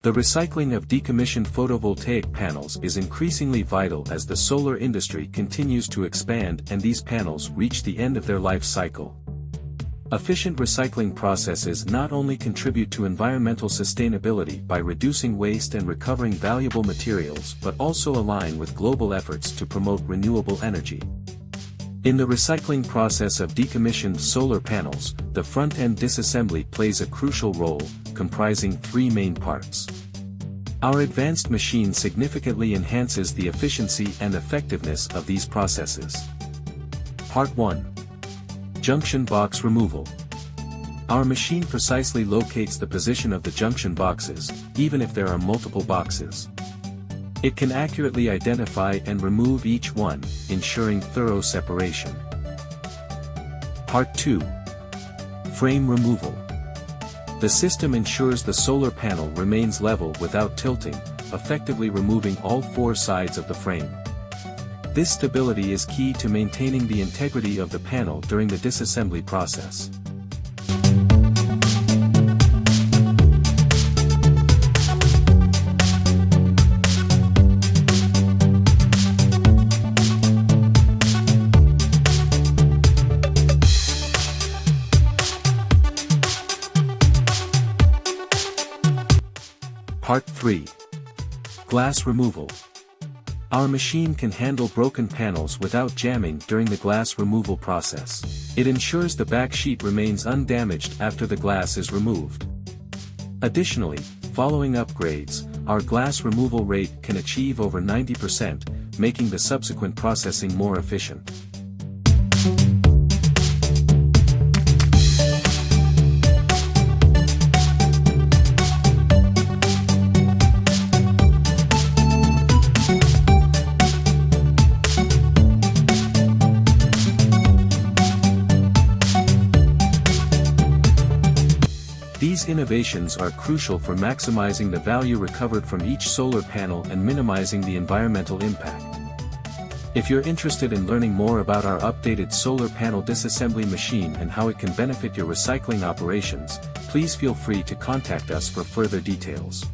The recycling of decommissioned photovoltaic panels is increasingly vital as the solar industry continues to expand and these panels reach the end of their life cycle. Efficient recycling processes not only contribute to environmental sustainability by reducing waste and recovering valuable materials but also align with global efforts to promote renewable energy. In the recycling process of decommissioned solar panels, the front-end disassembly plays a crucial role, comprising three main parts. Our advanced machine significantly enhances the efficiency and effectiveness of these processes. Part 1. Junction Box Removal. Our machine precisely locates the position of the junction boxes, even if there are multiple boxes. It can accurately identify and remove each one, ensuring thorough separation. Part 2. Frame Removal. The system ensures the solar panel remains level without tilting, effectively removing all four sides of the frame. This stability is key to maintaining the integrity of the panel during the disassembly process. Part 3. Glass Removal. Our machine can handle broken panels without jamming during the glass removal process. It ensures the backsheet remains undamaged after the glass is removed. Additionally, following upgrades, our glass removal rate can achieve over 90%, making the subsequent processing more efficient. These innovations are crucial for maximizing the value recovered from each solar panel and minimizing the environmental impact. If you're interested in learning more about our updated solar panel disassembly machine and how it can benefit your recycling operations, please feel free to contact us for further details.